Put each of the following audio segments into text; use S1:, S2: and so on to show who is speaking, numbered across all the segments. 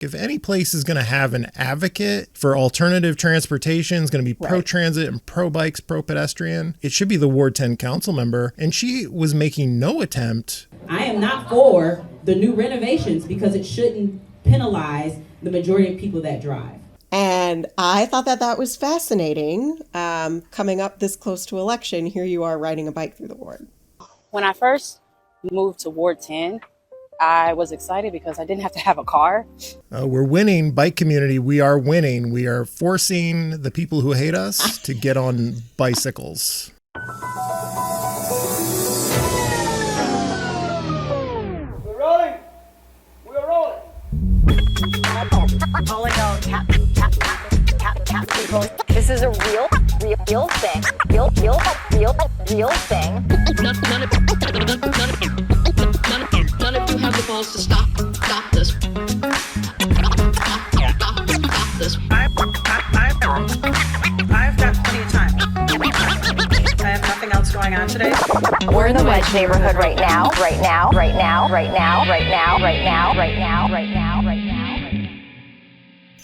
S1: If any place is going to have an advocate for alternative transportation, is going to be pro-transit and pro-bikes, pro-pedestrian, it should be the Ward 10 council member. And she was making no attempt.
S2: I am not for the new renovations because it shouldn't penalize the majority of people that drive.
S3: And I thought that was fascinating. Coming up this close to election, here you are riding a bike through the ward.
S4: When I first moved to Ward 10, I was excited because I didn't have to have a car.
S1: We're winning, bike community. We are winning. We are forcing the people who hate us to get on bicycles.
S5: We're rolling. We're rolling.
S6: Calling out tap people. This is a real thing. Real thing.
S7: None of you have the balls to stop this. Stop this.
S8: I've got plenty of time. I have nothing else going on today.
S6: We're in the Wedge neighborhood right now.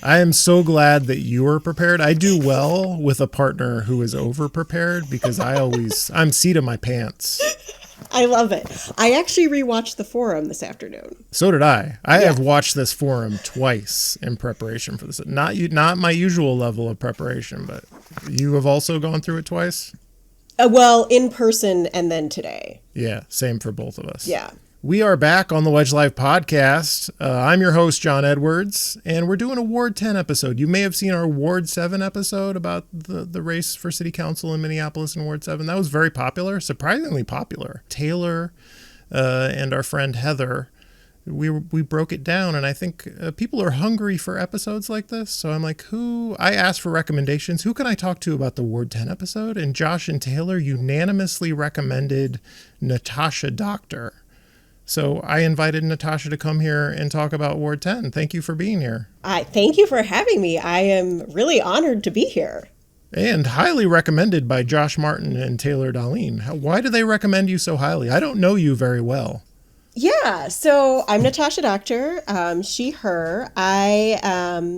S1: I am so glad that you are prepared. I do well with a partner who is over-prepared because I'm seat of my pants.
S3: I love it. I actually rewatched the forum this afternoon.
S1: So did I. I have watched this forum twice in preparation for this. Not my usual level of preparation, but you have also gone through it twice?
S3: Well, in person and then today.
S1: Yeah, same for both of us.
S3: Yeah.
S1: We are back on the Wedge Live podcast. I'm your host, John Edwards, and we're doing a Ward 10 episode. You may have seen our Ward 7 episode about the race for city council in Minneapolis in Ward 7. That was very popular, surprisingly popular. Taylor and our friend Heather, we broke it down, and I think people are hungry for episodes like this. So I'm like, I asked for recommendations. Who can I talk to about the Ward 10 episode? And Josh and Taylor unanimously recommended Natasha Dockter. So I invited Natasha to come here and talk about Ward 10. Thank you for being here.
S3: Thank you for having me. I am really honored to be here.
S1: And highly recommended by Josh Martin and Taylor Darlene. Why do they recommend you so highly? I don't know you very well.
S3: Yeah, so I'm Natasha Dockter, she, her. I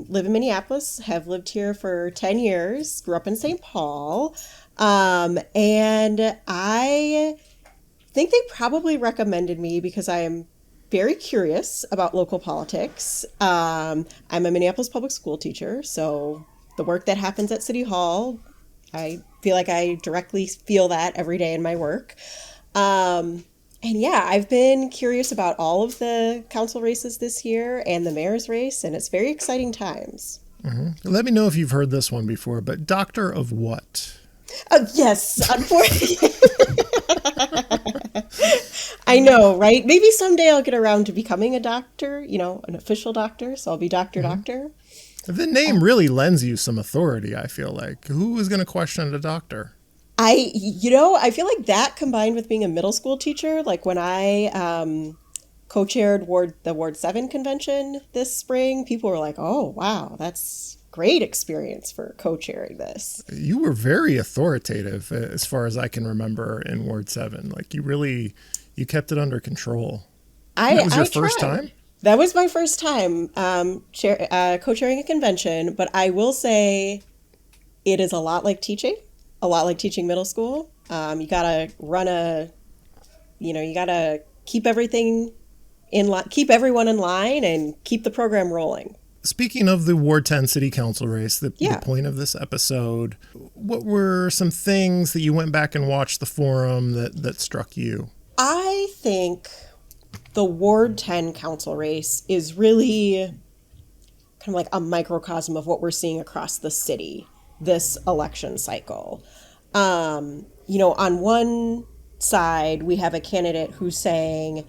S3: live in Minneapolis, have lived here for 10 years, grew up in St. Paul, and I think they probably recommended me because I am very curious about local politics. I'm a Minneapolis public school teacher, so the work that happens at City Hall, I feel like I directly feel that every day in my work. And yeah, I've been curious about all of the council races this year and the mayor's race, and it's very exciting times.
S1: Mm-hmm. Let me know if you've heard this one before, but doctor of what?
S3: Yes, unfortunately. I know, right? Maybe someday I'll get around to becoming a doctor, an official doctor. So I'll be Doctor.
S1: The name really lends you some authority, I feel like. Who is going to question a doctor?
S3: I feel like that combined with being a middle school teacher, like when I co-chaired the Ward 7 convention this spring, people were like, oh, wow, that's great experience for co-chairing this.
S1: You were very authoritative as far as I can remember in Ward 7. Like you kept it under control. That was your first time?
S3: That was my first time co-chairing a convention, but I will say it is a lot like teaching middle school. You gotta you gotta keep everything keep everyone in line and keep the program rolling.
S1: Speaking of the Ward 10 City Council race, the point of this episode, what were some things that you went back and watched the forum that struck you?
S3: I think the Ward 10 council race is really kind of like a microcosm of what we're seeing across the city this election cycle. On one side, we have a candidate who's saying,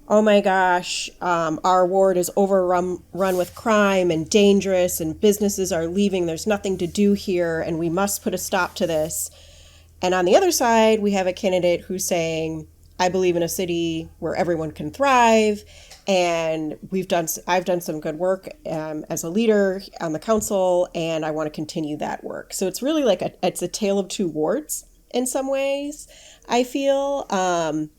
S3: oh my gosh, our ward is overrun with crime and dangerous and businesses are leaving. There's nothing to do here and we must put a stop to this. And on the other side, we have a candidate who's saying, I believe in a city where everyone can thrive. And I've done some good work as a leader on the council, and I want to continue that work. So it's really like it's a tale of two wards in some ways, I feel. And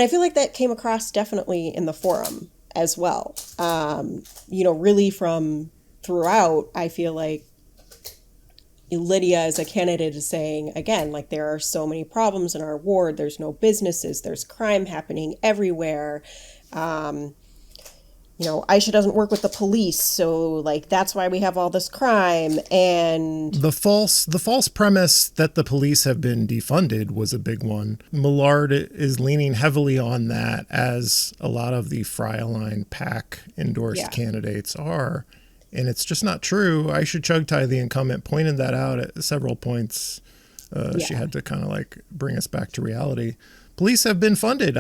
S3: I feel like that came across definitely in the forum as well. Really from throughout, I feel like Lydia as a candidate is saying, again, like there are so many problems in our ward. There's no businesses. There's crime happening everywhere. Aisha doesn't work with the police, so like that's why we have all this crime. And
S1: the false premise that the police have been defunded was a big one. Millard is leaning heavily on that, as a lot of the Freiline PAC endorsed candidates are. And it's just not true. Aisha Chughtai, the incumbent, pointed that out at several points. She had to kind of like bring us back to reality. Police have been funded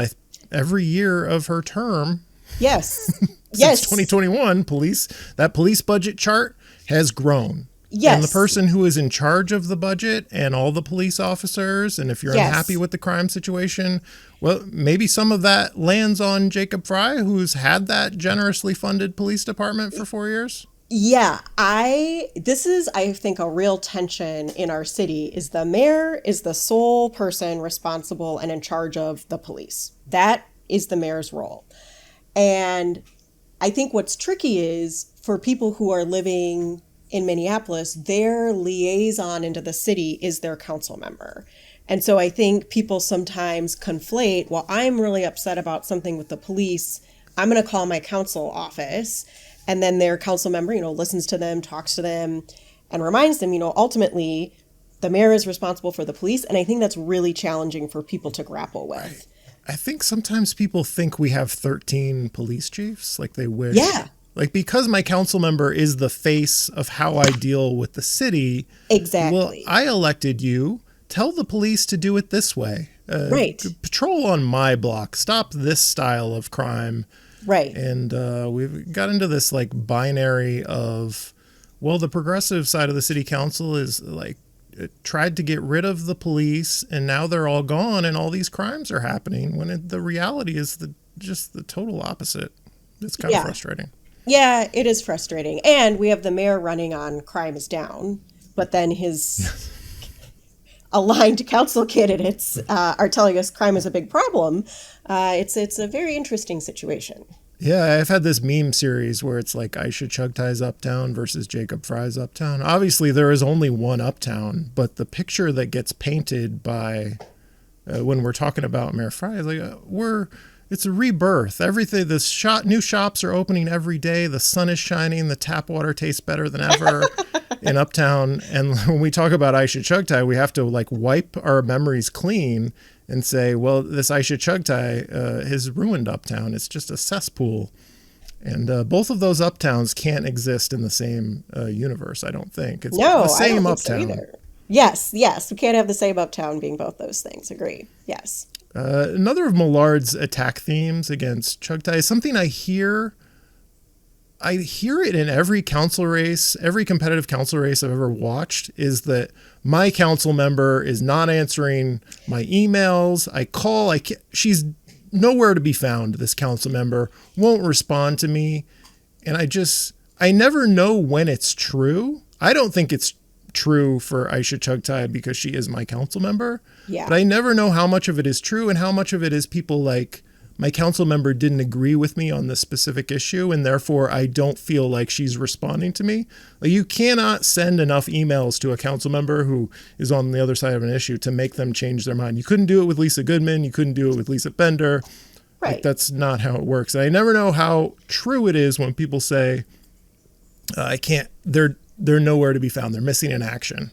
S1: every year of her term.
S3: Yes.
S1: Since 2021, that police budget chart has grown.
S3: Yes.
S1: And the person who is in charge of the budget and all the police officers, and if you're unhappy with the crime situation, well, maybe some of that lands on Jacob Frey, who's had that generously funded police department for 4 years.
S3: Yeah, this is, I think, a real tension in our city is the mayor is the sole person responsible and in charge of the police. That is the mayor's role. And I think what's tricky is for people who are living in Minneapolis, their liaison into the city is their council member. And so I think people sometimes conflate, well, I'm really upset about something with the police. I'm going to call my council office. And then their council member, listens to them, talks to them, and reminds them, ultimately, the mayor is responsible for the police. And I think that's really challenging for people to grapple with.
S1: I think sometimes people think we have 13 police chiefs, like they wish.
S3: Yeah.
S1: Like, because my council member is the face of how I deal with the city.
S3: Exactly.
S1: Well, I elected you. Tell the police to do it this way.
S3: Right.
S1: Patrol on my block. Stop this style of crime.
S3: Right.
S1: And we've got into this like binary of, well, the progressive side of the city council is like tried to get rid of the police and now they're all gone and all these crimes are happening, when the reality is just the total opposite. It's kind of frustrating.
S3: Yeah, it is frustrating. And we have the mayor running on crime is down, but then his aligned council candidates are telling us crime is a big problem. It's a very interesting situation.
S1: Yeah, I've had this meme series where it's like Aisha Chughtai Uptown versus Jacob Frey's Uptown. Obviously, there is only one Uptown, but the picture that gets painted by when we're talking about Mayor Frey is like it's a rebirth. Everything, new shops are opening every day. The sun is shining. The tap water tastes better than ever in Uptown. And when we talk about Aisha Chughtai, we have to like wipe our memories clean and say, well, this Aisha Chughtai has ruined Uptown. It's just a cesspool. And both of those Uptowns can't exist in the same universe, I don't think. It's the same I don't think Uptown. So either.
S3: Yes. We can't have the same Uptown being both those things. Agree. Yes.
S1: Another of Millard's attack themes against Chughtai is something I hear it in every council race, every competitive council race I've ever watched, is that my council member is not answering my emails. I call, she's nowhere to be found. This council member won't respond to me. And I never know when it's true. I don't think it's true for Aisha Chughtai because she is my council member.
S3: Yeah.
S1: But I never know how much of it is true and how much of it is people like, my council member didn't agree with me on this specific issue, and therefore I don't feel like she's responding to me. Like, you cannot send enough emails to a council member who is on the other side of an issue to make them change their mind. You couldn't do it with Lisa Goodman. You couldn't do it with Lisa Bender.
S3: Right.
S1: Like, that's not how it works. And I never know how true it is when people say, they're nowhere to be found. They're missing in action.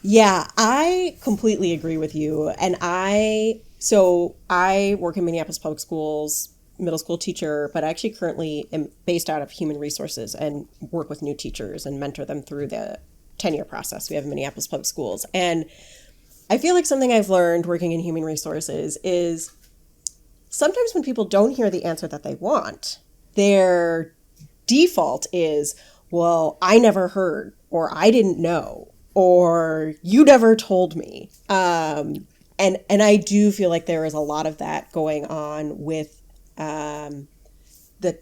S3: Yeah, I completely agree with you. And I work in Minneapolis Public Schools, middle school teacher, but I actually currently am based out of human resources and work with new teachers and mentor them through the tenure process. We have Minneapolis Public Schools. And I feel like something I've learned working in human resources is sometimes when people don't hear the answer that they want, their default is, well, I never heard, or I didn't know, or you never told me. And I do feel like there is a lot of that going on with the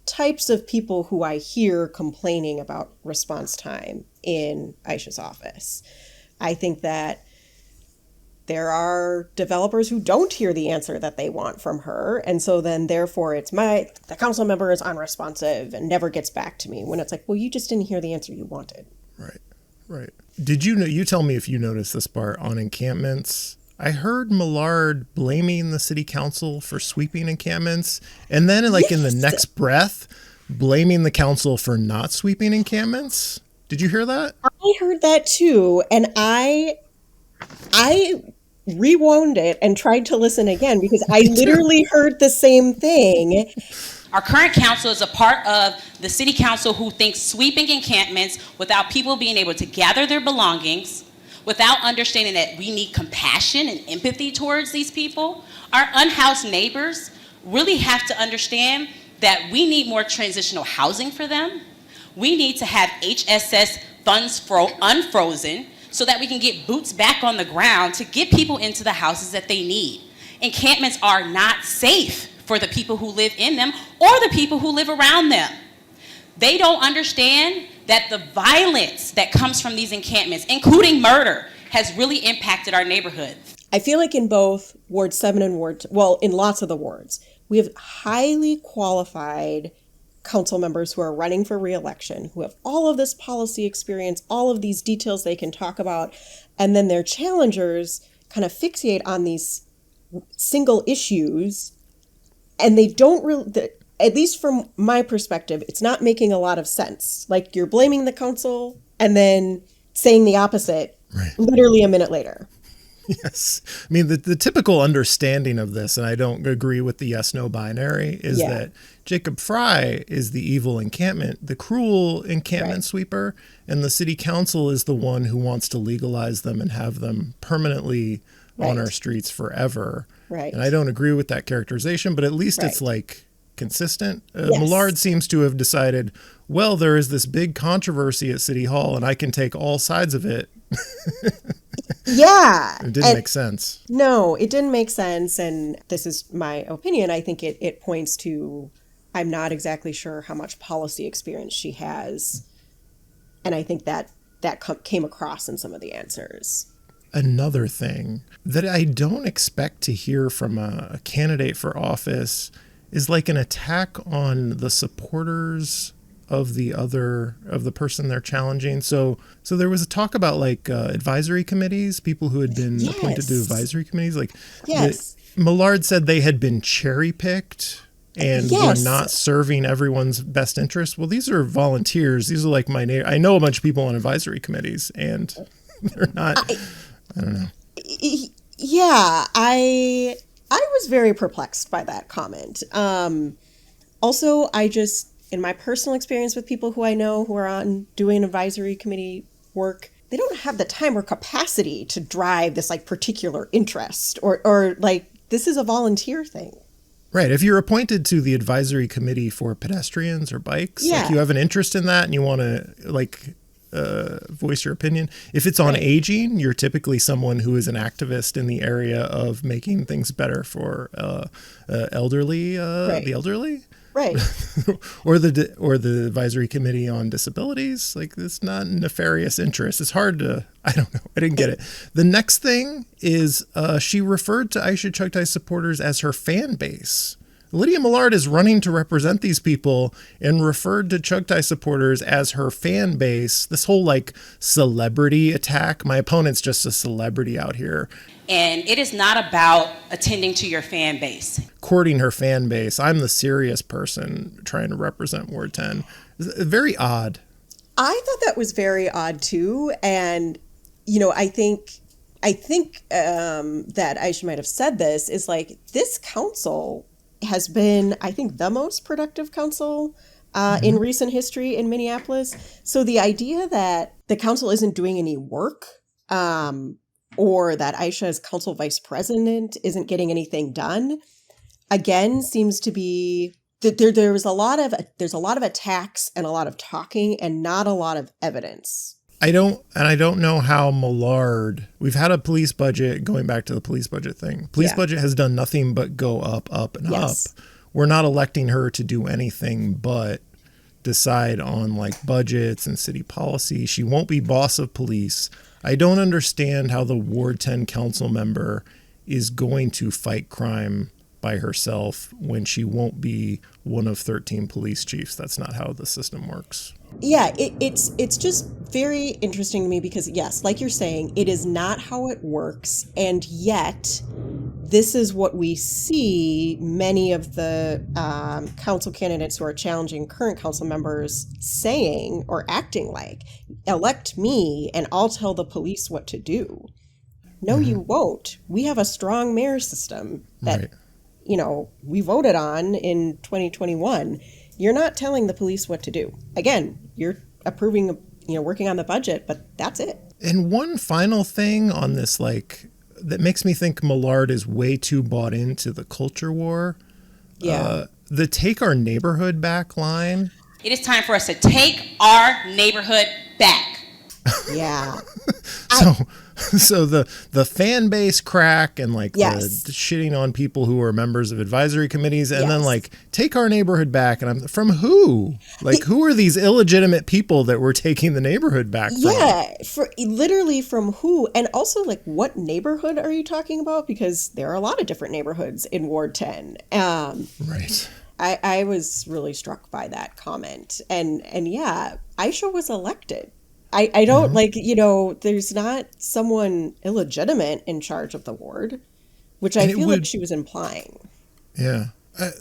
S3: types of people who I hear complaining about response time in Aisha's office. I think that there are developers who don't hear the answer that they want from her. And so then therefore the council member is unresponsive and never gets back to me, when it's like, well, you just didn't hear the answer you wanted.
S1: Right. Did you tell me if you noticed this part on encampments? I heard Millard blaming the city council for sweeping encampments, and then in the next breath, blaming the council for not sweeping encampments. Did you hear that?
S3: I heard that too, and I rewound it and tried to listen again because I literally heard the same thing.
S9: Our current council is a part of the city council who thinks sweeping encampments without people being able to gather their belongings, without understanding that we need compassion and empathy towards these people. Our unhoused neighbors really have to understand that we need more transitional housing for them. We need to have HSS funds unfrozen so that we can get boots back on the ground to get people into the houses that they need. Encampments are not safe for the people who live in them or the people who live around them. They don't understand that the violence that comes from these encampments, including murder, has really impacted our neighborhood.
S3: I feel like in both Ward 7 and in lots of the wards, we have highly qualified council members who are running for re-election, who have all of this policy experience, all of these details they can talk about, and then their challengers kind of fixate on these single issues, and they don't really, at least from my perspective, it's not making a lot of sense. Like, you're blaming the council and then saying the opposite literally a minute later.
S1: Yes. I mean, the typical understanding of this, and I don't agree with the yes-no binary, is that Jacob Fry is the evil encampment, the cruel encampment sweeper, and the city council is the one who wants to legalize them and have them permanently on our streets forever.
S3: Right.
S1: And I don't agree with that characterization, but at least it's like consistent. Millard seems to have decided, well, there is this big controversy at City Hall and I can take all sides of it.
S3: Yeah.
S1: It didn't make sense.
S3: No, it didn't make sense. And this is my opinion. I think it points to, I'm not exactly sure how much policy experience she has. And I think that came across in some of the answers.
S1: Another thing that I don't expect to hear from a candidate for office is like an attack on the supporters of the person they're challenging. So there was a talk about like advisory committees, people who had been appointed to advisory committees. Like Millard said they had been cherry picked and were not serving everyone's best interest. Well, these are volunteers. These are like my neighbor. I know a bunch of people on advisory committees and they're not, I don't know.
S3: Yeah, I was very perplexed by that comment. Also, in my personal experience with people who I know who are on doing advisory committee work, they don't have the time or capacity to drive this like particular interest or like this is a volunteer thing.
S1: Right. If you're appointed to the advisory committee for pedestrians or bikes, like you have an interest in that and you want to like voice your opinion. If it's on aging, you're typically someone who is an activist in the area of making things better for the elderly. Right. or the advisory committee on disabilities. Like, it's not nefarious interest. It's hard to, I don't know. I didn't get it. The next thing is she referred to Aisha Chughtai supporters as her fan base. Lydia Millard is running to represent these people and referred to Chughtai supporters as her fan base. This whole like celebrity attack. My opponent's just a celebrity out here.
S9: And it is not about attending to your fan base.
S1: Courting her fan base. I'm the serious person trying to represent Ward 10. Very odd.
S3: I thought that was very odd too. And, you know, I think that Aisha might have said this is like this council has been, I think, the most productive council in recent history in Minneapolis. So the idea that the council isn't doing any work or that Aisha as council vice president isn't getting anything done, again, seems to be that there's a lot of attacks and a lot of talking and not a lot of evidence.
S1: I don't know how Millard, we've had a police budget, going back to the police budget thing. Police budget has done nothing but go up, and up. We're not electing her to do anything but decide on like budgets and city policy. She won't be boss of police. I don't understand how the Ward 10 council member is going to fight crime by herself when she won't be one of 13 police chiefs. That's not how the system works.
S3: Yeah, it's just very interesting to me because, yes, like you're saying, it is not how it works. And yet, this is what we see many of the council candidates who are challenging current council members saying or acting like, elect me and I'll tell the police what to do. No, you won't. We have a strong mayor system that, we voted on in 2021. You're not telling the police what to do. Again, you're approving, working on the budget, but that's it.
S1: And one final thing on this, that makes me think Millard is way too bought into the culture war.
S3: Yeah.
S1: The take our neighborhood back line.
S9: It is time for us to take our neighborhood back.
S3: Yeah.
S1: So the fan base crack and the shitting on people who are members of advisory committees and then take our neighborhood back. And I'm from who? Who are these illegitimate people that we're taking the neighborhood back from?
S3: Yeah, literally from who? And also what neighborhood are you talking about? Because there are a lot of different neighborhoods in Ward 10.
S1: Right.
S3: I was really struck by that comment. And yeah, Aisha was elected. I don't there's not someone illegitimate in charge of the ward, which I feel like she was implying.
S1: Yeah.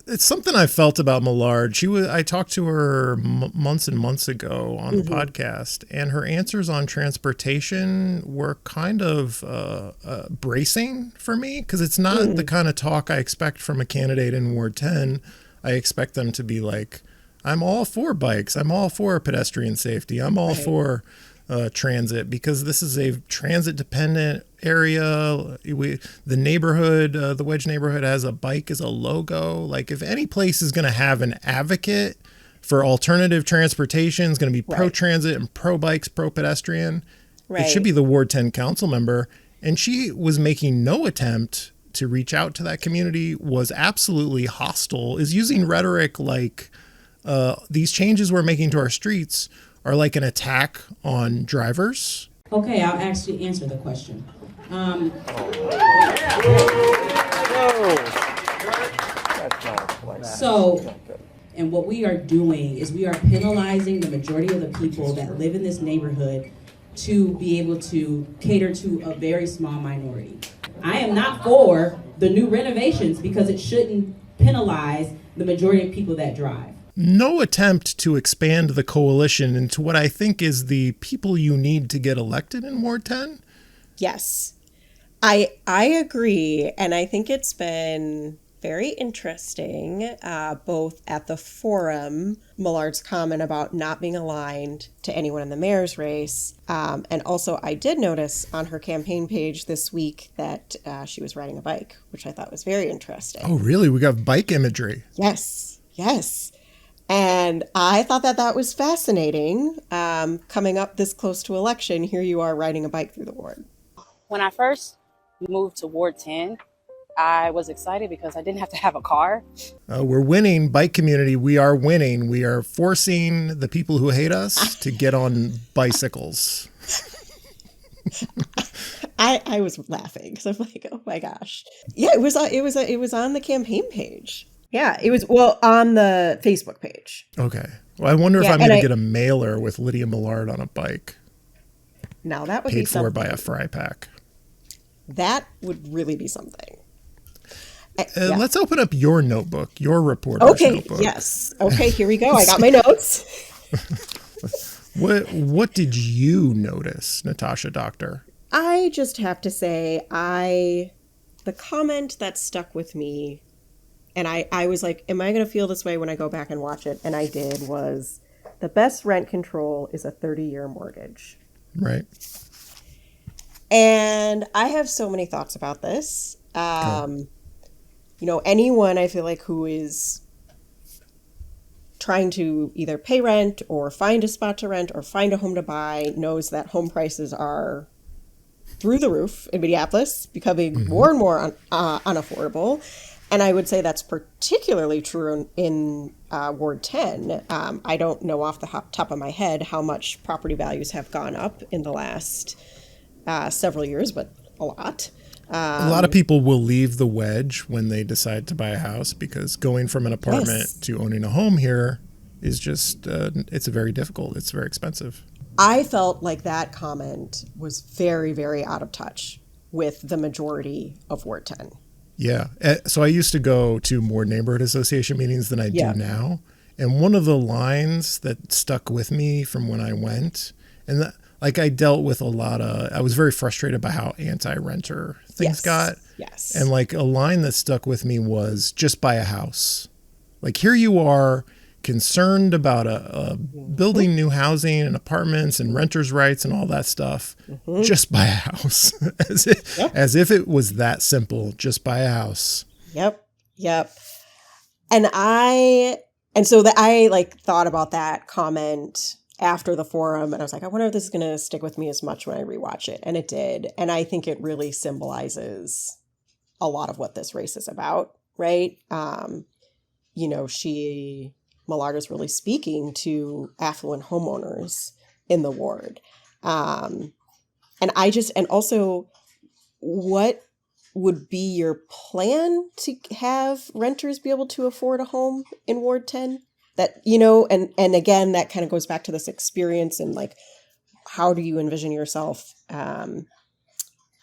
S1: It's something I felt about Millard. I talked to her months and months ago on the podcast, and her answers on transportation were kind of bracing for me because it's not the kind of talk I expect from a candidate in Ward 10. I expect them to be like, I'm all for bikes. I'm all for pedestrian safety. I'm all for transit because this is a transit dependent area. The neighborhood, the Wedge neighborhood has a bike as a logo. If any place is going to have an advocate for alternative transportation, is going to be pro transit and pro bikes, pro pedestrian. It should be the Ward 10 council member. And she was making no attempt to reach out to that community, was absolutely hostile, is using rhetoric like, these changes we're making to our streets are like an attack on drivers.
S2: Okay, I'll actually answer the question. And what we are doing is we are penalizing the majority of the people that live in this neighborhood to be able to cater to a very small minority. I am not for the new renovations because it shouldn't penalize the majority of people that drive.
S1: No attempt to expand the coalition into what I think is the people you need to get elected in Ward 10.
S3: Yes, I agree. And I think it's been very interesting, both at the forum, Millard's comment about not being aligned to anyone in the mayor's race. And also I did notice on her campaign page this week that she was riding a bike, which I thought was very interesting.
S1: Oh, really? We got bike imagery.
S3: Yes. And I thought that was fascinating. Coming up this close to election, here you are riding a bike through the ward.
S4: When I first moved to Ward 10, I was excited because I didn't have to have a car.
S1: We're winning, bike community. We are winning. We are forcing the people who hate us to get on bicycles.
S3: I was laughing because I'm like, oh my gosh. Yeah, it was on the campaign page. Yeah, it was, on the Facebook page.
S1: Okay. Well, I wonder if I'm going to get a mailer with Lydia Millard on a bike.
S3: Now that would be something.
S1: Paid for by a fry pack.
S3: That would really be something.
S1: Let's open up your notebook, your reporter's notebook.
S3: Yes. Okay, here we go. I got my notes.
S1: What did you notice, Natasha Dockter?
S3: I just have to say, the comment that stuck with me, and I was like, am I going to feel this way when I go back and watch it? And I did, was the best rent control is a 30-year mortgage.
S1: Right.
S3: And I have so many thoughts about this. Anyone I feel like who is trying to either pay rent or find a spot to rent or find a home to buy knows that home prices are through the roof in Minneapolis, becoming more and more unaffordable. And I would say that's particularly true in Ward 10. I don't know off the top of my head how much property values have gone up in the last several years, but a lot.
S1: A lot of people will leave the Wedge when they decide to buy a house, because going from an apartment to owning a home here is just, it's very difficult. It's very expensive.
S3: I felt like that comment was very, very out of touch with the majority of Ward 10.
S1: Yeah. So I used to go to more neighborhood association meetings than I do now. And one of the lines that stuck with me from when I went, and that, like, I dealt with I was very frustrated by how anti-renter things got.
S3: Yes.
S1: And like a line that stuck with me was, just buy a house. Like, here you are concerned about building new housing and apartments and renters' rights and all that stuff. Just buy a house. as if it was that simple. Just buy a house.
S3: Yep. And I like thought about that comment after the forum, and I was like, I wonder if this is going to stick with me as much when I rewatch it. And it did. And I think it really symbolizes a lot of what this race is about, right? Millard is really speaking to affluent homeowners in the ward. And also, what would be your plan to have renters be able to afford a home in Ward 10? That, and again, that kind of goes back to this experience and like, how do you envision yourself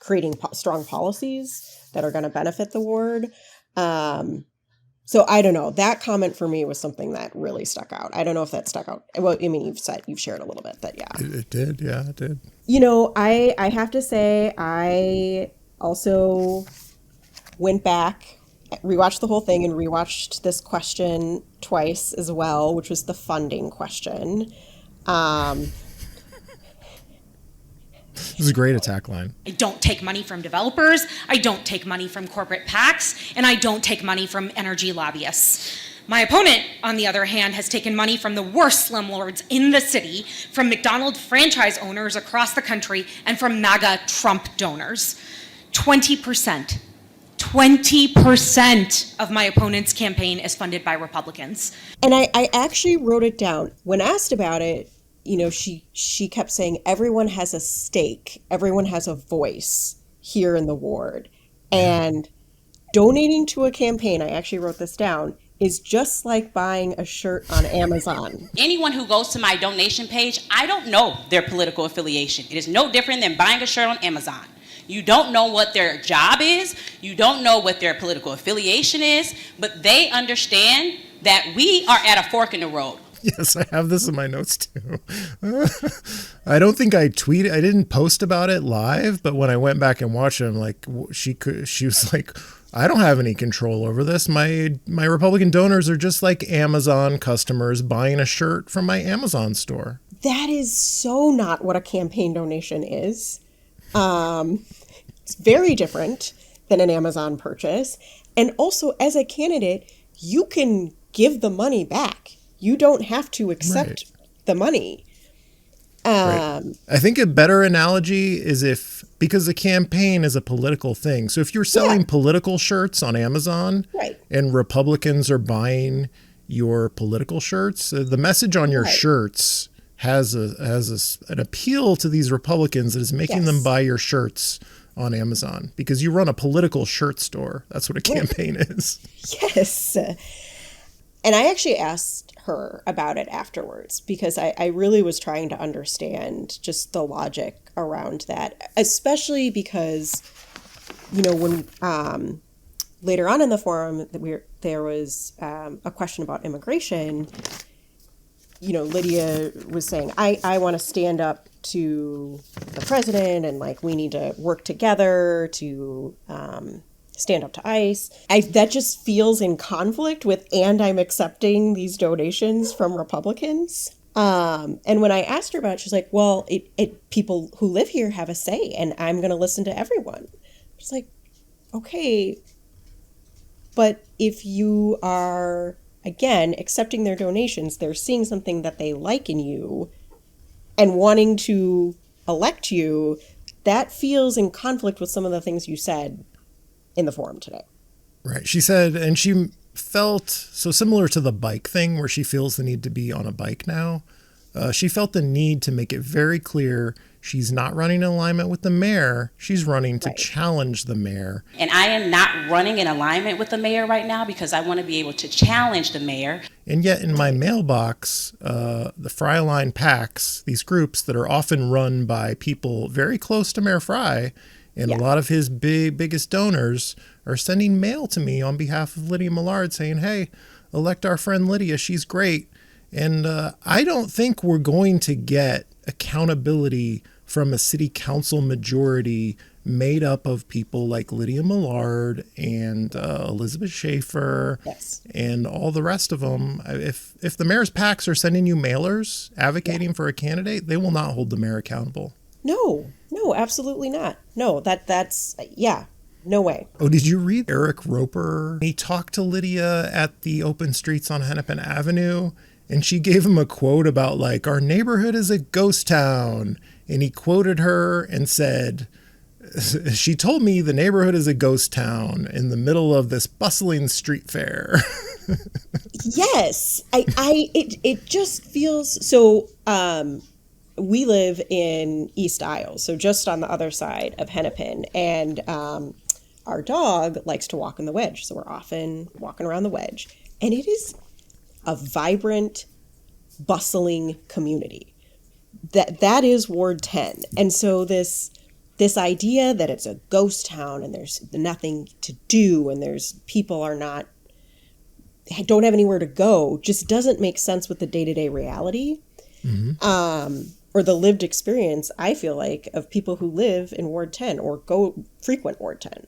S3: creating strong policies that are going to benefit the ward? So I don't know. That comment for me was something that really stuck out. I don't know if that stuck out. Well, I mean, you've shared a little bit, but yeah.
S1: It did. Yeah, it did.
S3: I have to say, I also went back, rewatched the whole thing, and rewatched this question twice as well, which was the funding question.
S1: This is a great attack line.
S10: I don't take money from developers, I don't take money from corporate PACs, and I don't take money from energy lobbyists. My opponent, on the other hand, has taken money from the worst slumlords in the city, from McDonald's franchise owners across the country, and from MAGA Trump donors. 20% of my opponent's campaign is funded by Republicans.
S3: And I actually wrote it down. When asked about it, she kept saying everyone has a stake, everyone has a voice here in the ward. And donating to a campaign, I actually wrote this down, is just like buying a shirt on Amazon.
S9: Anyone who goes to my donation page, I don't know their political affiliation. It is no different than buying a shirt on Amazon. You don't know what their job is, you don't know what their political affiliation is, but they understand that we are at a fork in the road.
S1: Yes, I have this in my notes too. I don't think I didn't post about it live, but when I went back and watched it, I'm like, she was like, I don't have any control over this. My Republican donors are just like Amazon customers buying a shirt from my Amazon store.
S3: That is so not what a campaign donation is. It's very different than an Amazon purchase. And also, as a candidate, you can give the money back. You don't have to accept the money.
S1: Right. I think a better analogy is because the campaign is a political thing. So if you're selling political shirts on Amazon and Republicans are buying your political shirts, the message on your shirts has an appeal to these Republicans that is making them buy your shirts on Amazon because you run a political shirt store. That's what a campaign is.
S3: Yes. And I actually asked her about it afterwards because I really was trying to understand just the logic around that, especially because, when later on in the forum there was a question about immigration. Lydia was saying, I want to stand up to the president and we need to work together to stand up to ICE. That just feels in conflict with, and I'm accepting these donations from Republicans. And when I asked her about it, she's like, well, people who live here have a say and I'm going to listen to everyone. She's like, okay, but if you are, again, accepting their donations, they're seeing something that they like in you and wanting to elect you, that feels in conflict with some of the things you said in the forum today.
S1: Right. She said, and she felt so similar to the bike thing where she feels the need to be on a bike now. She felt the need to make it very clear She's not running in alignment with the mayor. She's running to challenge the mayor.
S9: And I am not running in alignment with the mayor right now because I want to be able to challenge the mayor.
S1: And yet in my mailbox, the Freiline PACs, these groups that are often run by people very close to Mayor Frey, and a lot of his biggest donors are sending mail to me on behalf of Lydia Millard saying, hey, elect our friend Lydia. She's great. And I don't think we're going to get accountability from a city council majority made up of people like Lydia Millard and Elizabeth Schaefer and all the rest of them. If the mayor's PACs are sending you mailers advocating for a candidate, they will not hold the mayor accountable.
S3: No, absolutely not. No, that's no way.
S1: Oh, did you read Eric Roper? He talked to Lydia at the open streets on Hennepin Avenue, and she gave him a quote about like, our neighborhood is a ghost town. And he quoted her and said, she told me the neighborhood is a ghost town in the middle of this bustling street fair.
S3: Yes, it just feels so. We live in East Isle, so just on the other side of Hennepin, and our dog likes to walk in the Wedge, so we're often walking around the Wedge, and it is a vibrant, bustling community. That is Ward 10, and so this idea that it's a ghost town and there's nothing to do and people don't have anywhere to go just doesn't make sense with the day-to-day reality. Mm-hmm. Or the lived experience, I feel like, of people who live in Ward 10 or frequent Ward 10.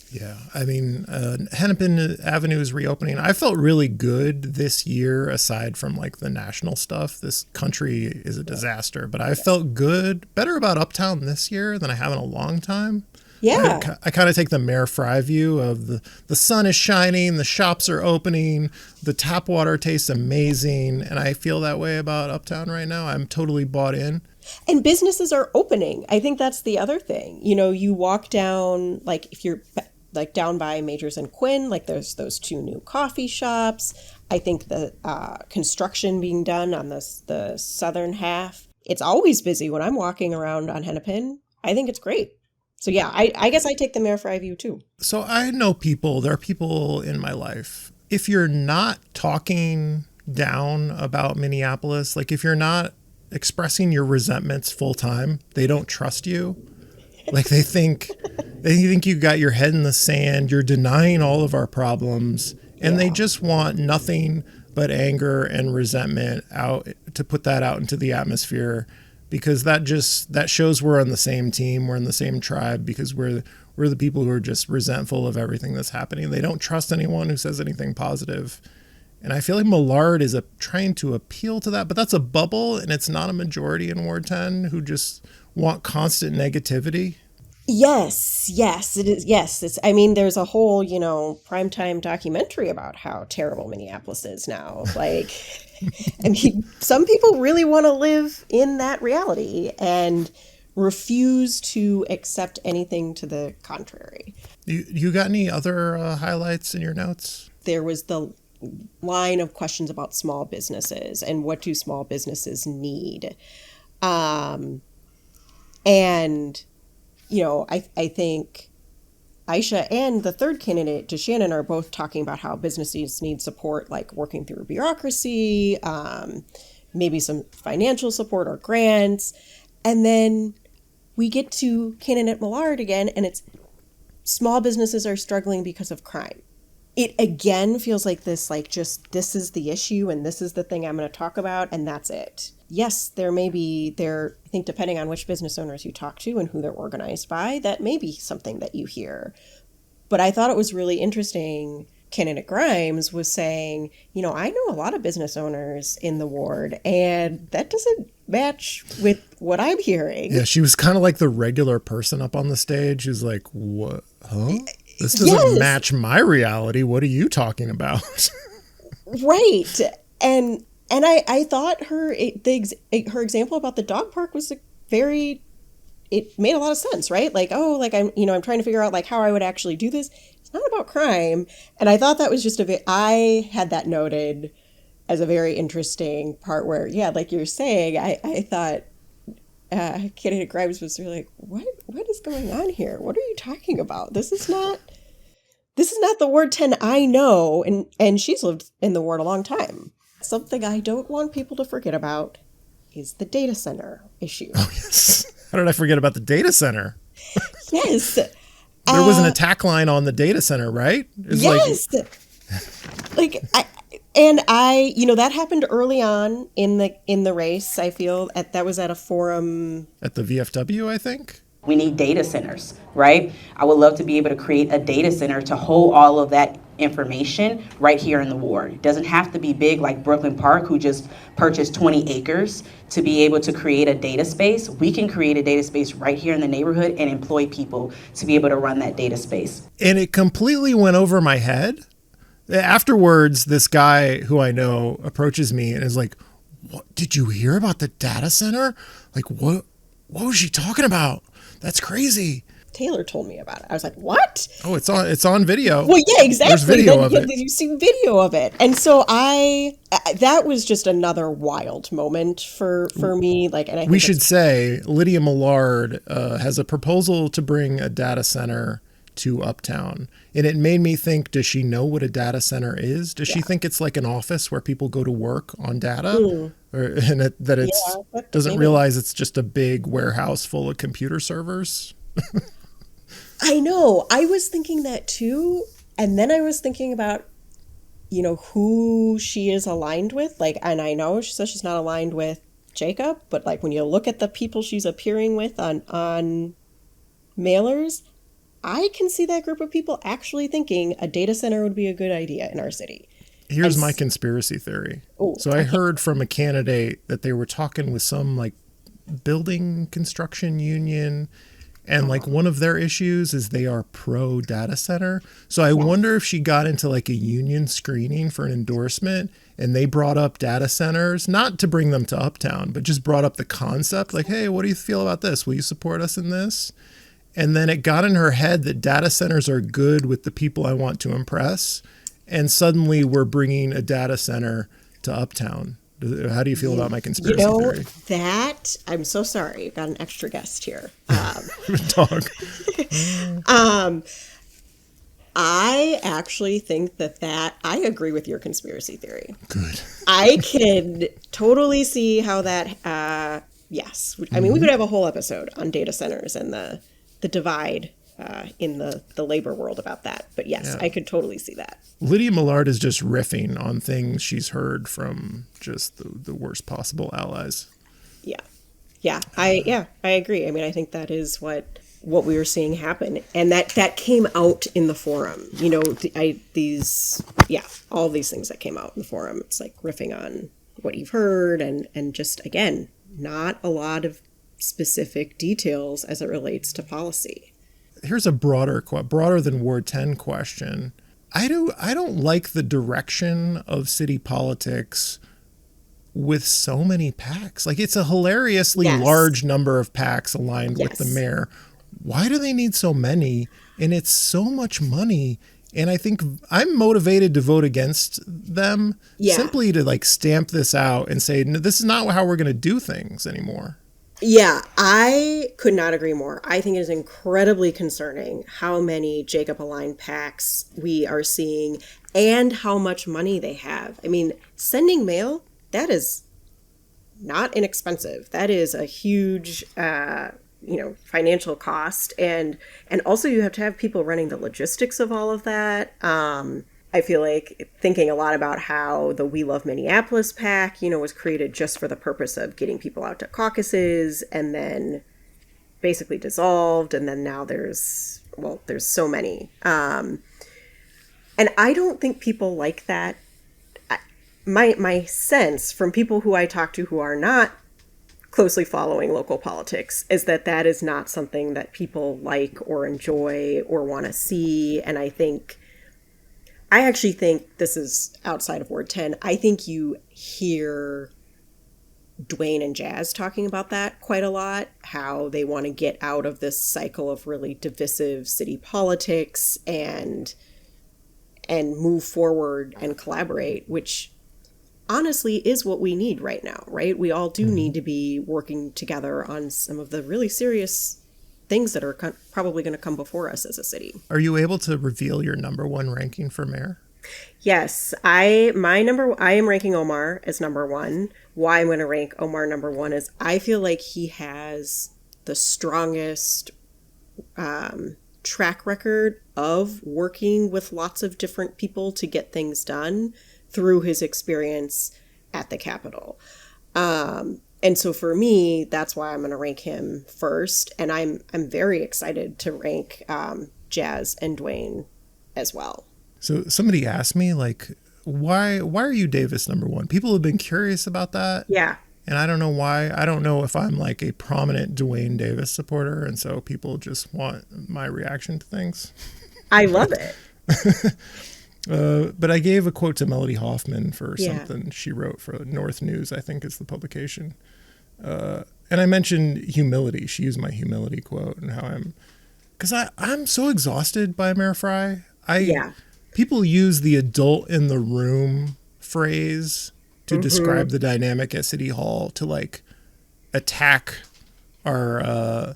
S1: Yeah, I mean, Hennepin Avenue is reopening. I felt really good this year, aside from like the national stuff. This country is a disaster, but I felt better about Uptown this year than I have in a long time.
S3: Yeah.
S1: I kind of take the Mayor Frey view of the sun is shining, the shops are opening, the tap water tastes amazing, and I feel that way about Uptown right now. I'm totally bought in.
S3: And businesses are opening. I think that's the other thing. You know, you walk down, like if you're like down by Majors and Quinn, like there's those 2 new coffee shops. I think the construction being done on the southern half. It's always busy when I'm walking around on Hennepin. I think it's great. So yeah, I guess I take the Mayor Frey view too.
S1: So I know there are people in my life. If you're not talking down about Minneapolis, like if you're not expressing your resentments full time, they don't trust you. Like they think you got your head in the sand, you're denying all of our problems, and they just want nothing but anger and resentment out to put that out into the atmosphere, because that shows we're on the same team, we're in the same tribe, because we're the people who are just resentful of everything that's happening. They don't trust anyone who says anything positive. And I feel like Millard is trying to appeal to that, but that's a bubble, and it's not a majority in Ward 10 who just want constant negativity.
S3: Yes, it is. Yes, I mean, there's a whole, primetime documentary about how terrible Minneapolis is now. Like, I mean, some people really want to live in that reality and refuse to accept anything to the contrary.
S1: You got any other highlights in your notes?
S3: There was the line of questions about small businesses and what do small businesses need. And, I think Aisha and the third candidate, DeShannon, are both talking about how businesses need support, like working through bureaucracy, maybe some financial support or grants. And then we get to candidate Millard again, and it's small businesses are struggling because of crime. It again feels like this, this is the issue and this is the thing I'm going to talk about, and that's it. Yes, I think depending on which business owners you talk to and who they're organized by, that may be something that you hear. But I thought it was really interesting. Candidate Grimes was saying, I know a lot of business owners in the ward, and that doesn't match with what I'm hearing.
S1: Yeah, she was kind of like the regular person up on the stage who's like, what? Huh? This doesn't match my reality. What are you talking about? Right.
S3: And I thought her example about the dog park was it made a lot of sense, right? Like, I'm trying to figure out how I would actually do this. It's not about crime. And I thought that was just I had that noted as a very interesting part where, yeah, like you're saying, I thought candidate Grimes was really like, what is going on here? What are you talking about? This is not the Ward 10 I know, and she's lived in the ward a long time. Something I don't want people to forget about is the data center issue.
S1: Oh, yes. How did I forget about the data center?
S3: Yes.
S1: There was an attack line on the data center, right?
S3: Yes. That happened early on in the race. I feel that was at a forum
S1: at the VFW, I think.
S2: We need data centers, right? I would love to be able to create a data center to hold all of that information right here in the ward. It doesn't have to be big like Brooklyn Park, who just purchased 20 acres to be able to create a data space. We can create a data space right here in the neighborhood and employ people to be able to run that data space.
S1: And it completely went over my head. Afterwards, this guy who I know approaches me and is like, "What did you hear about the data center? Like, what was she talking about? That's crazy."
S3: Taylor told me about it. I was like, "What?"
S1: Oh, it's on video.
S3: Well, yeah, exactly.
S1: There's video of it.
S3: You see video of it. And so that was just another wild moment for me. Like, and I think
S1: we should say Lydia Millard has a proposal to bring a data center to Uptown. And it made me think, does she know what a data center is? Does she think it's like an office where people go to work on data? Doesn't realize it's just a big warehouse full of computer servers?
S3: I know. I was thinking that too. And then I was thinking about, who she is aligned with. Like, and I know she says she's not aligned with Jacob, but like when you look at the people she's appearing with on mailers, I can see that group of people actually thinking a data center would be a good idea in our city.
S1: Here's my conspiracy theory. I heard from a candidate that they were talking with some like building construction union, and like one of their issues is they are pro data center. So I wonder if she got into like a union screening for an endorsement and they brought up data centers, not to bring them to Uptown, but just brought up the concept like, "Hey, what do you feel about this? Will you support us in this?" And then it got in her head that data centers are good with the people I want to impress. And suddenly we're bringing a data center to Uptown. How do you feel about my conspiracy theory?
S3: That, I'm so sorry. You've got an extra guest here.
S1: Dog.
S3: I actually think that I agree with your conspiracy theory.
S1: Good.
S3: I can totally see how that, yes. I mean, we could have a whole episode on data centers and the divide in the labor world about that. But yes, I could totally see that.
S1: Lydia Millard is just riffing on things she's heard from just the worst possible allies.
S3: Yeah. I agree. I mean, I think that is what we were seeing happen. And that came out in the forum. All these things that came out in the forum. It's like riffing on what you've heard and just, again, not a lot of specific details as it relates to policy.
S1: Here's a broader than Ward 10 question. I don't like the direction of city politics with so many PACs. Like, it's a hilariously large number of PACs aligned with the mayor. Why do they need so many? And it's so much money. And I think I'm motivated to vote against them simply to like stamp this out and say, no, this is not how we're going to do things anymore.
S3: Yeah, I could not agree more. I think it is incredibly concerning how many Jacob-aligned PACs we are seeing and how much money they have. I mean, sending mail, that is not inexpensive. That is a huge, financial cost. And also you have to have people running the logistics of all of that. I feel like thinking a lot about how the We Love Minneapolis PAC, was created just for the purpose of getting people out to caucuses and then basically dissolved. And then now there's so many. And I don't think people like that. My sense from people who I talk to who are not closely following local politics is that is not something that people like or enjoy or want to see. And I actually think this is outside of Ward 10. I think you hear Dwayne and Jazz talking about that quite a lot, how they want to get out of this cycle of really divisive city politics and move forward and collaborate, which honestly is what we need right now, right? We all do need to be working together on some of the really serious things that are probably going to come before us as a city.
S1: Are you able to reveal your number one ranking for mayor?
S3: Yes, I am ranking Omar as number one. Why I'm going to rank Omar number one is I feel like he has the strongest track record of working with lots of different people to get things done through his experience at the Capitol. And so for me, that's why I'm going to rank him first. And I'm very excited to rank Jazz and Dwayne as well.
S1: So somebody asked me, like, why are you Davis number one? People have been curious about that.
S3: Yeah.
S1: And I don't know why. I don't know if I'm like a prominent Dwayne Davis supporter, and so people just want my reaction to things.
S3: I love it.
S1: But I gave a quote to Melody Hoffman for something she wrote for North News, I think is the publication. And I mentioned humility. She used my humility quote and how because I'm so exhausted by Mayor Fry. People use the adult in the room phrase to describe the dynamic at City Hall to like attack our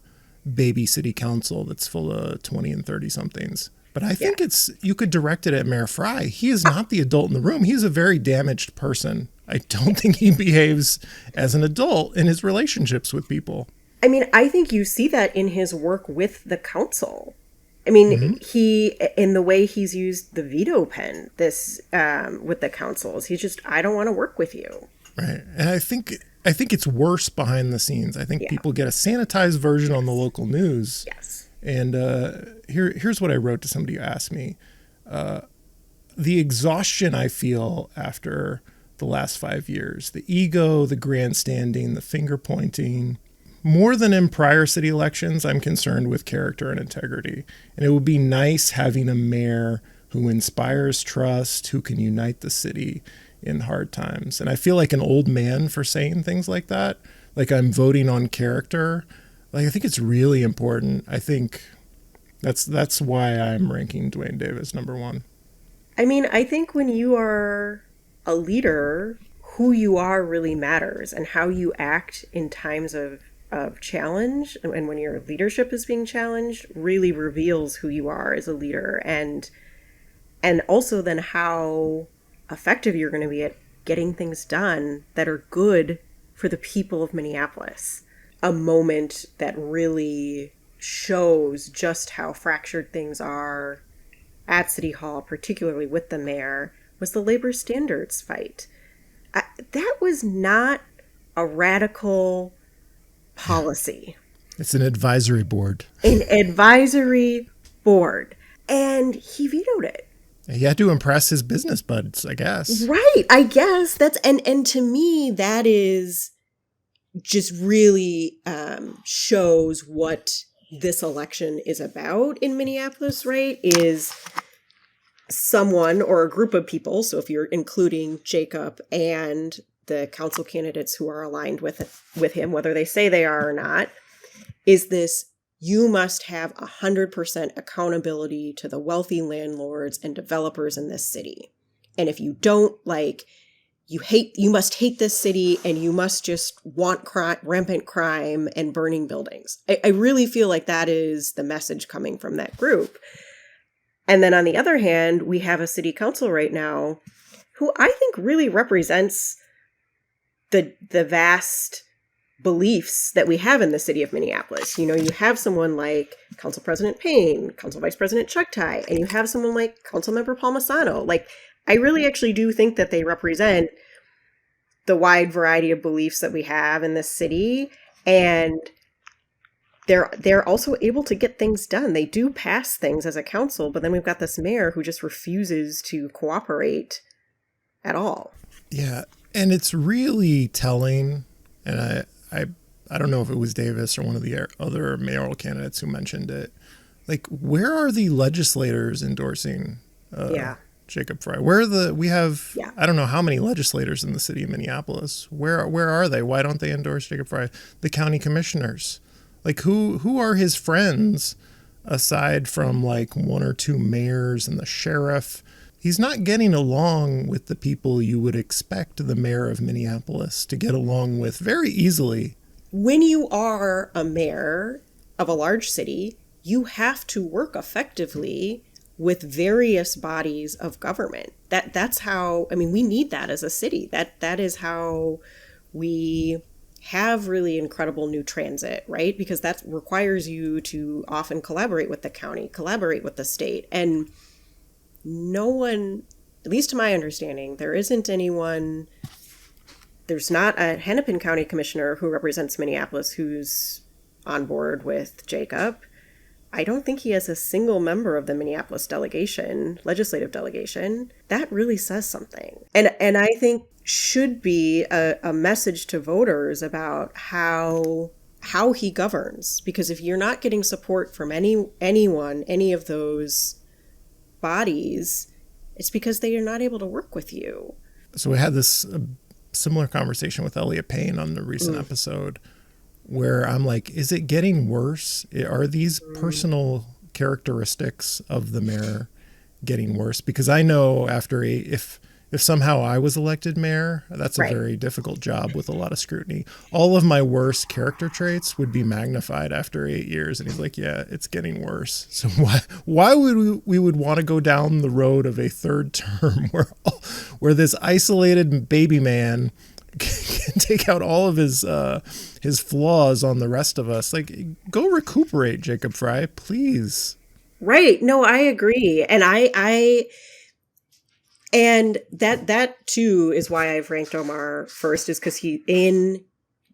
S1: baby city council that's full of 20 and 30 somethings. But I think you could direct it at Mayor Fry. He is not the adult in the room. He's a very damaged person. I don't think he behaves as an adult in his relationships with people.
S3: I mean, I think you see that in his work with the council. I mean, he, in the way he's used the veto pen with the councils, he's just, I don't want to work with you.
S1: Right. And I think it's worse behind the scenes. I think people get a sanitized version on the local news.
S3: Yes.
S1: And here's what I wrote to somebody who asked me. The exhaustion I feel after the last 5 years, the ego, the grandstanding, the finger pointing. More than in prior city elections, I'm concerned with character and integrity. And it would be nice having a mayor who inspires trust, who can unite the city in hard times. And I feel like an old man for saying things like that. Like I'm voting on character. Like I think it's really important. I think that's why I'm ranking Dwayne Davis number one.
S3: I mean, I think when you are a leader, who you are really matters, and how you act in times of challenge and when your leadership is being challenged really reveals who you are as a leader, and also then how effective you're going to be at getting things done that are good for the people of Minneapolis. A moment that really shows just how fractured things are at City Hall, particularly with the mayor, was the labor standards fight. That was not a radical policy.
S1: It's an advisory board.
S3: An advisory board. And he vetoed it.
S1: He had to impress his business buds, I guess.
S3: Right. I guess that's, and to me, that is just really shows what this election is about in Minneapolis, right? Is someone or a group of people, so if you're including Jacob and the council candidates who are aligned with him, whether they say they are or not, is this: you must have 100% accountability to the wealthy landlords and developers in this city. And if you don't, like, you must hate this city, and you must just want rampant crime and burning buildings. I really feel like that is the message coming from that group. And then on the other hand, we have a city council right now who I think really represents the vast beliefs that we have in the city of Minneapolis. You know, you have someone like Council President Payne, Council Vice President Chughtai, and you have someone like Council Member Palmisano. Like, I really actually do think that they represent the wide variety of beliefs that we have in this city, and they're also able to get things done. They do pass things as a council, but then we've got this mayor who just refuses to cooperate at all.
S1: Yeah, and it's really telling, and I don't know if it was Davis or one of the other mayoral candidates who mentioned it. Like, where are the legislators endorsing Jacob Fry? I don't know how many legislators in the city of Minneapolis. Where are they? Why don't they endorse Jacob Fry? The county commissioners. Like, who are his friends aside from like one or two mayors and the sheriff? he's not getting along with the people you would expect the mayor of Minneapolis to get along with very easily.
S3: When you are a mayor of a large city, you have to work effectively with various bodies of government. That's how, I mean, we need that as a city. That is how we have really incredible new transit, right? Because that requires you to often collaborate with the county, collaborate with the state. And no one, at least to my understanding, there's not a Hennepin County commissioner who represents Minneapolis who's on board with Jacob. I don't think he has a single member of the Minneapolis delegation, legislative delegation. That really says something. And I think should be a message to voters about how he governs. Because if you're not getting support from anyone, any of those bodies, it's because they are not able to work with you.
S1: So we had this similar conversation with Elliot Payne on the recent episode, where I'm like, is it getting worse? Are these personal characteristics of the mayor getting worse? Because I know if somehow I was elected mayor, that's a very difficult job with a lot of scrutiny. All of my worst character traits would be magnified after 8 years. And he's like, yeah, it's getting worse. So why would we would want to go down the road of a third term where this isolated baby man can take out all of his flaws on the rest of us? Like, go recuperate, Jacob Frey, please.
S3: Right. No, I agree. And and that too is why I've ranked Omar first, is because in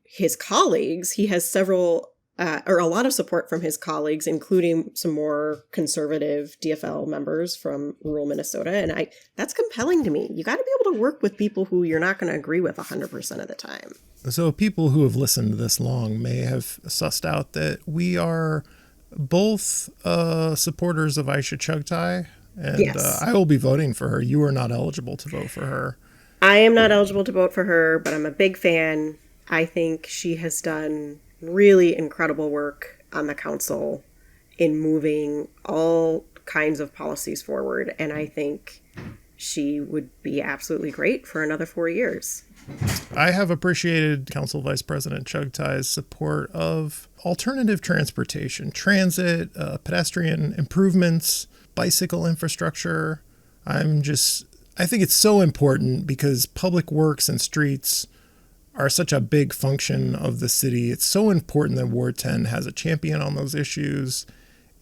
S3: his colleagues, he has several or a lot of support from his colleagues, including some more conservative DFL members from rural Minnesota. And that's compelling to me. You got to be able to work with people who you're not going to agree with 100% of the time.
S1: So people who have listened this long may have sussed out that we are both supporters of Aisha Chughtai. And
S3: yes.
S1: I will be voting for her. You are not eligible to vote for her.
S3: I am not eligible to vote for her, but I'm a big fan. I think she has done really incredible work on the council in moving all kinds of policies forward. And I think she would be absolutely great for another 4 years.
S1: I have appreciated Council Vice President Chughtai's support of alternative transportation, transit, pedestrian improvements, bicycle infrastructure. I think it's so important because public works and streets are such a big function of the city. It's so important that Ward 10 has a champion on those issues.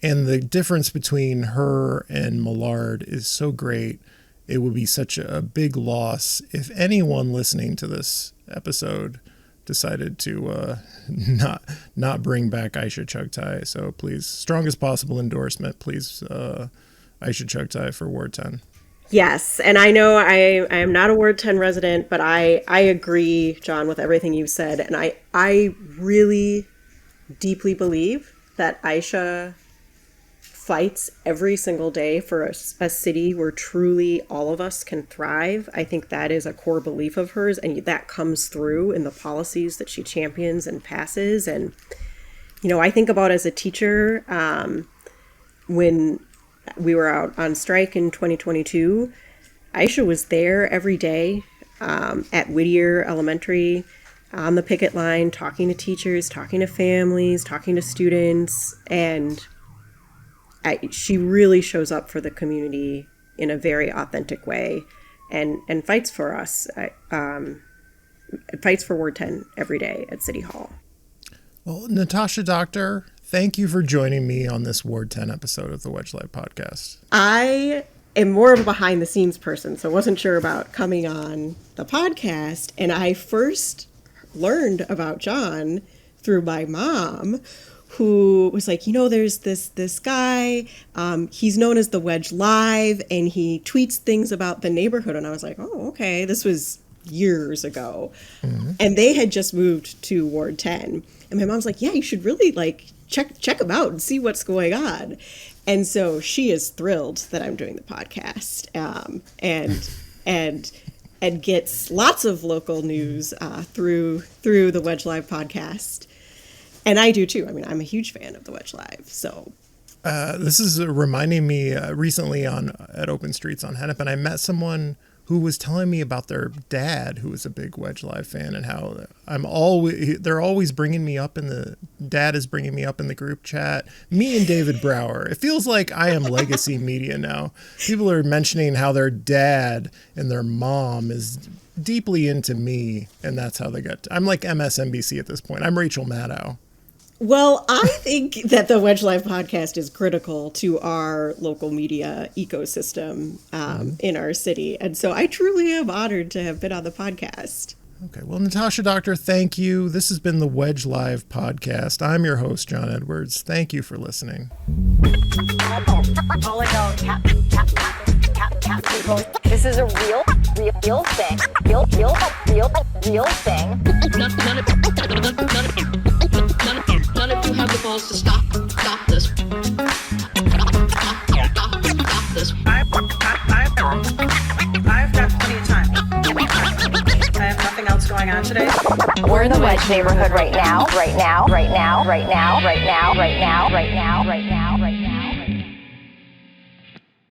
S1: And the difference between her and Millard is so great. It would be such a big loss if anyone listening to this episode decided to not bring back Aisha Chughtai. So please, strongest possible endorsement, please, Aisha Chughtai for Ward 10.
S3: Yes, and I know I am not a Ward 10 resident, but I agree, John, with everything you've said. And I really deeply believe that Aisha fights every single day for a city where truly all of us can thrive. I think that is a core belief of hers, and that comes through in the policies that she champions and passes. And, I think about as a teacher, when we were out on strike in 2022, Aisha was there every day at Whittier Elementary on the picket line, talking to teachers, talking to families, talking to students, and she really shows up for the community in a very authentic way and fights for us. Fights for Ward 10 every day at City Hall.
S1: Well, Natasha Dockter, thank you for joining me on this Ward 10 episode of the Wedge Live podcast.
S3: I am more of a behind the scenes person, so I wasn't sure about coming on the podcast. And I first learned about John through my mom, who was like, there's this guy, he's known as the Wedge Live, and he tweets things about the neighborhood. And I was like, oh, okay, this was years ago. Mm-hmm. And they had just moved to Ward 10. And my mom's like, yeah, you should really check them out and see what's going on. And so she is thrilled that I'm doing the podcast, and gets lots of local news through the Wedge Live podcast. And I do too. I mean, I'm a huge fan of the Wedge Live. So
S1: This is reminding me recently at Open Streets on Hennepin, I met someone who was telling me about their dad, who was a big Wedge Live fan, and how they're always bringing me up dad is bringing me up in the group chat, me and David Brower. It feels like I am legacy media now. People are mentioning how their dad and their mom is deeply into me, and that's how they got. I'm like MSNBC at this point. I'm Rachel Maddow.
S3: Well, I think that the Wedge Live podcast is critical to our local media ecosystem in our city. And so I truly am honored to have been on the podcast.
S1: Okay. Well, Natasha Dockter, thank you. This has been the Wedge Live podcast. I'm your host, John Edwards. Thank you for listening.
S6: This is a real thing. Real thing.
S7: None of you have the balls to stop this. Stop this.
S8: I've got plenty of time. I have nothing else going on today.
S6: We're in the Wedge neighborhood right now.